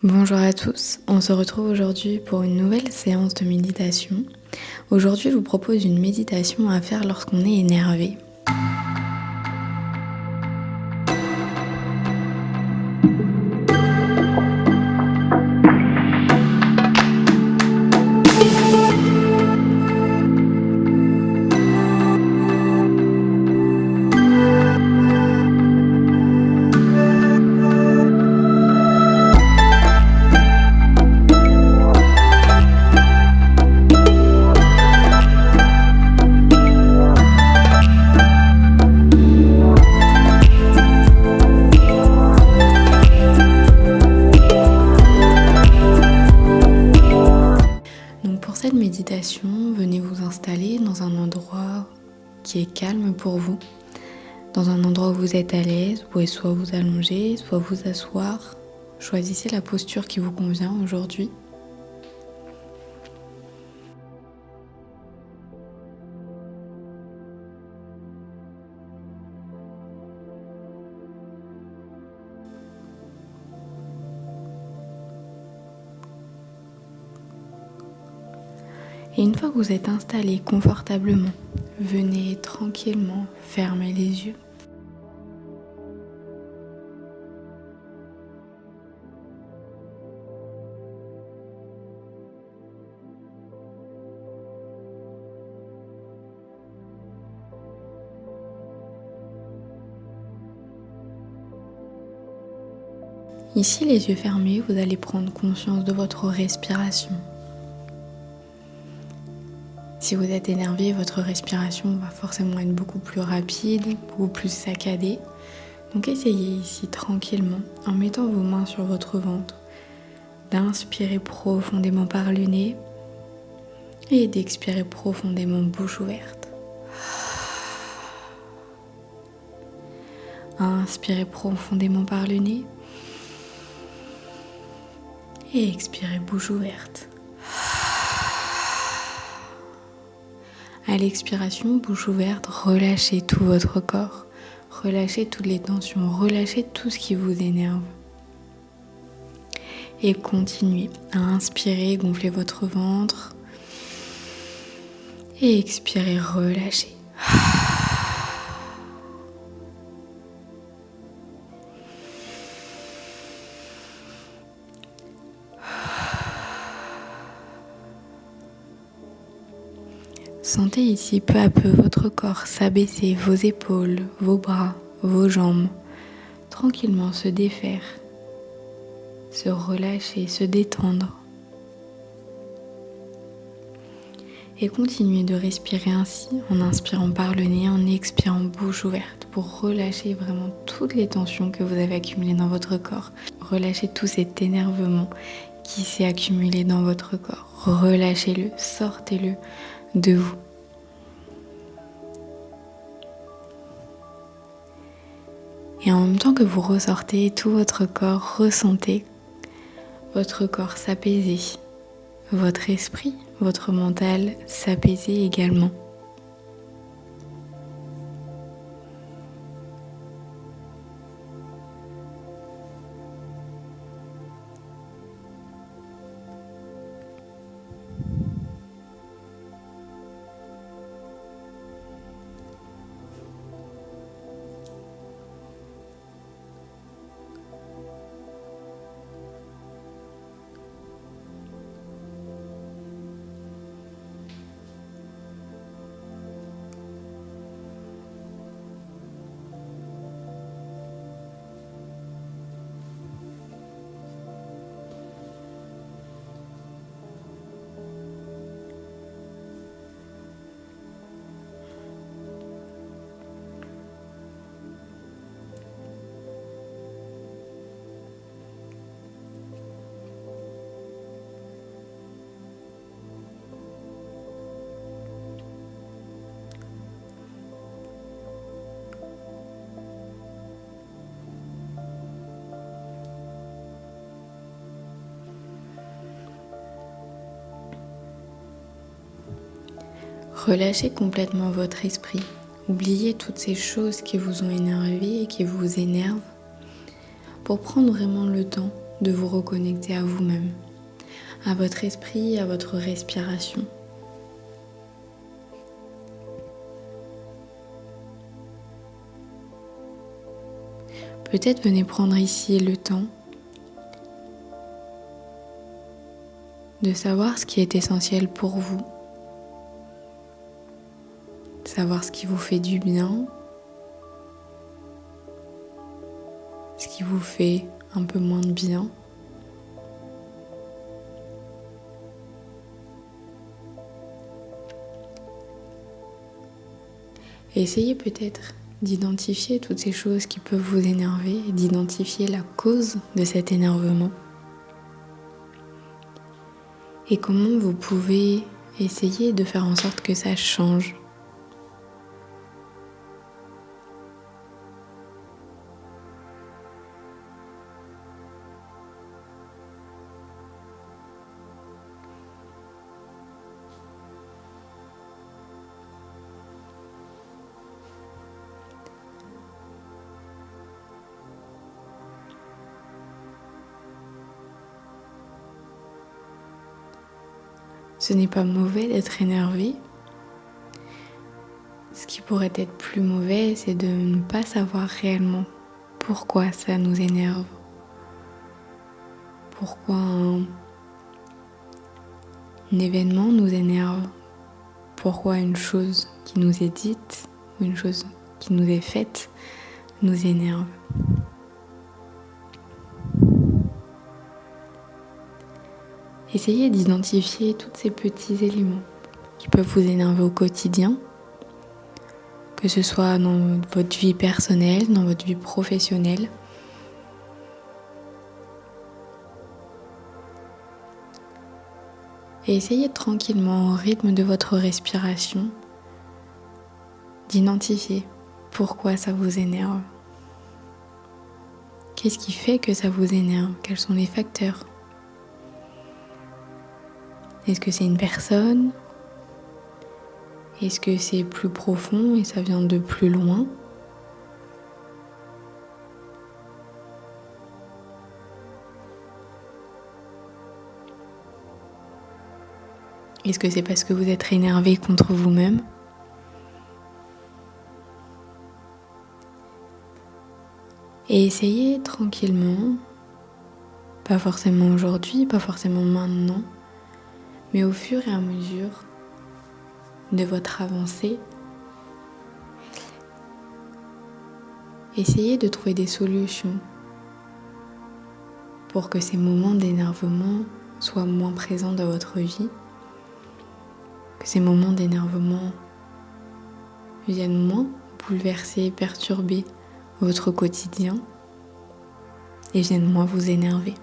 Bonjour à tous, on se retrouve aujourd'hui pour une nouvelle séance de méditation. Aujourd'hui, je vous propose une méditation à faire lorsqu'on est énervé. Pour cette méditation, venez vous installer dans un endroit qui est calme pour vous. Dans un endroit où vous êtes à l'aise, vous pouvez soit vous allonger, soit vous asseoir. Choisissez la posture qui vous convient aujourd'hui. Et une fois que vous êtes installé confortablement, venez tranquillement fermer les yeux. Ici, les yeux fermés, vous allez prendre conscience de votre respiration. Si vous êtes énervé, votre respiration va forcément être beaucoup plus rapide, beaucoup plus saccadée. Donc essayez ici tranquillement, en mettant vos mains sur votre ventre, d'inspirer profondément par le nez et d'expirer profondément bouche ouverte. Inspirez profondément par le nez et expirez bouche ouverte. À l'expiration, bouche ouverte, relâchez tout votre corps. Relâchez toutes les tensions, relâchez tout ce qui vous énerve. Et continuez à inspirer, gonfler votre ventre. Et expirez, relâchez. Sentez ici peu à peu votre corps s'abaisser, vos épaules, vos bras, vos jambes, tranquillement se défaire, se relâcher, se détendre. Et continuez de respirer ainsi en inspirant par le nez, en expirant bouche ouverte pour relâcher vraiment toutes les tensions que vous avez accumulées dans votre corps. Relâchez tout cet énervement qui s'est accumulé dans votre corps. Relâchez-le, sortez-le de vous. Et en même temps que vous ressortez tout votre corps, ressentez votre corps s'apaiser, votre esprit, votre mental s'apaiser également. Relâchez complètement votre esprit. Oubliez toutes ces choses qui vous ont énervé et qui vous énervent pour prendre vraiment le temps de vous reconnecter à vous-même, à votre esprit, à votre respiration. Peut-être venez prendre ici le temps de savoir ce qui est essentiel pour vous, savoir ce qui vous fait du bien, ce qui vous fait un peu moins de bien. Et essayez peut-être d'identifier toutes ces choses qui peuvent vous énerver et d'identifier la cause de cet énervement. Et comment vous pouvez essayer de faire en sorte que ça change. Ce n'est pas mauvais d'être énervé. Ce qui pourrait être plus mauvais, c'est de ne pas savoir réellement pourquoi ça nous énerve. Pourquoi un événement nous énerve. Pourquoi une chose qui nous est dite ou une chose qui nous est faite nous énerve. Essayez d'identifier tous ces petits éléments qui peuvent vous énerver au quotidien, que ce soit dans votre vie personnelle, dans votre vie professionnelle. Et essayez tranquillement, au rythme de votre respiration, d'identifier pourquoi ça vous énerve. Qu'est-ce qui fait que ça vous énerve? Quels sont les facteurs? Est-ce que c'est une personne? Est-ce que c'est plus profond et ça vient de plus loin? Est-ce que c'est parce que vous êtes énervé contre vous-même? Et essayez tranquillement, pas forcément aujourd'hui, pas forcément maintenant, mais au fur et à mesure de votre avancée, essayez de trouver des solutions pour que ces moments d'énervement soient moins présents dans votre vie, que ces moments d'énervement viennent moins bouleverser, perturber votre quotidien et viennent moins vous énerver.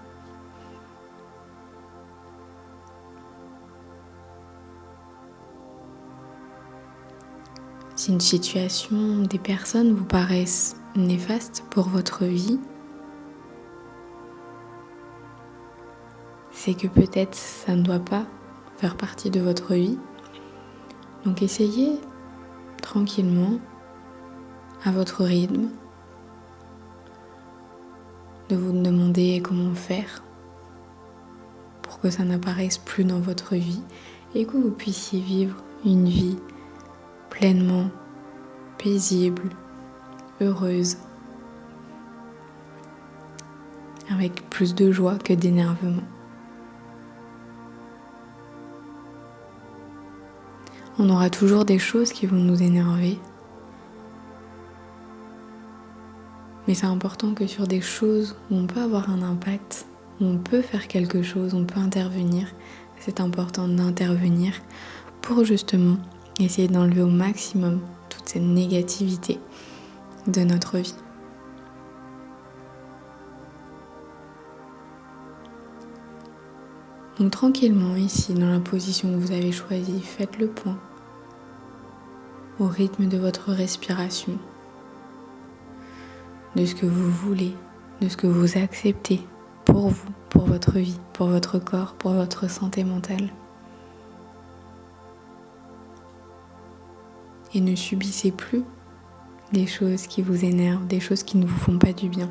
Si une situation, des personnes vous paraissent néfastes pour votre vie, c'est que peut-être ça ne doit pas faire partie de votre vie. Donc essayez tranquillement, à votre rythme, de vous demander comment faire pour que ça n'apparaisse plus dans votre vie et que vous puissiez vivre une vie pleinement paisible, heureuse, avec plus de joie que d'énervement. On aura toujours des choses qui vont nous énerver, mais c'est important que sur des choses où on peut avoir un impact, où on peut faire quelque chose, on peut intervenir, c'est important d'intervenir pour justement essayer d'enlever au maximum toute cette négativité de notre vie. Donc tranquillement ici, dans la position que vous avez choisie, faites le point au rythme de votre respiration, de ce que vous voulez, de ce que vous acceptez pour vous, pour votre vie, pour votre corps, pour votre santé mentale. Et ne subissez plus des choses qui vous énervent, des choses qui ne vous font pas du bien.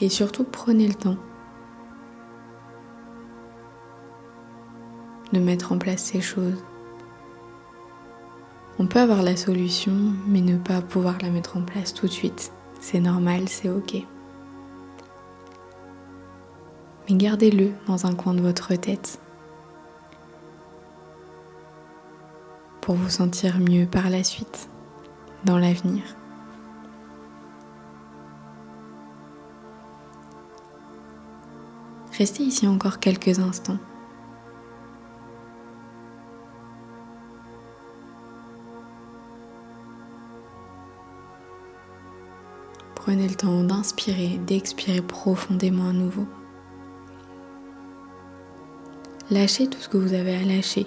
Et surtout, prenez le temps de mettre en place ces choses. On peut avoir la solution, mais ne pas pouvoir la mettre en place tout de suite. C'est normal, c'est ok. Mais gardez-le dans un coin de votre tête pour vous sentir mieux par la suite, dans l'avenir. Restez ici encore quelques instants. Prenez le temps d'inspirer, d'expirer profondément à nouveau. Lâchez tout ce que vous avez à lâcher.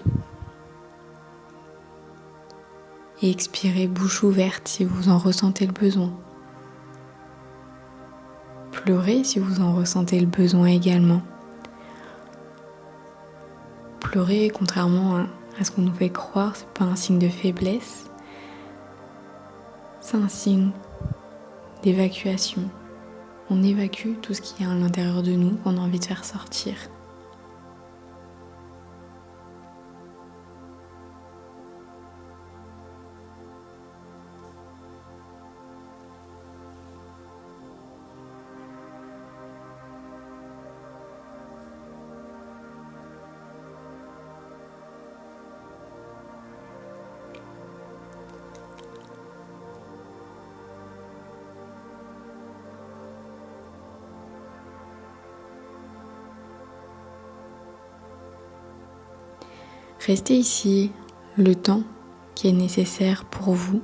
Et expirez bouche ouverte si vous en ressentez le besoin. Pleurez si vous en ressentez le besoin également. Pleurer, contrairement à ce qu'on nous fait croire, c'est pas un signe de faiblesse. C'est un signe d'évacuation. On évacue tout ce qui est à l'intérieur de nous qu'on a envie de faire sortir. Restez ici le temps qui est nécessaire pour vous.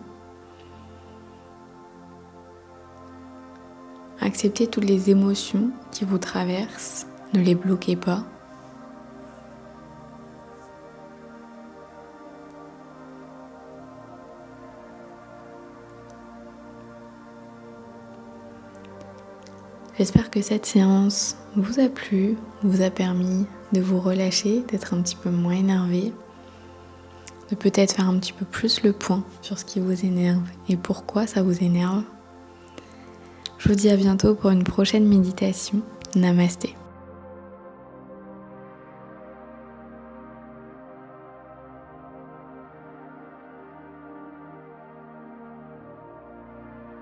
Acceptez toutes les émotions qui vous traversent, ne les bloquez pas. J'espère que cette séance vous a plu, vous a permis de vous relâcher, d'être un petit peu moins énervé, de peut-être faire un petit peu plus le point sur ce qui vous énerve et pourquoi ça vous énerve. Je vous dis à bientôt pour une prochaine méditation. Namasté.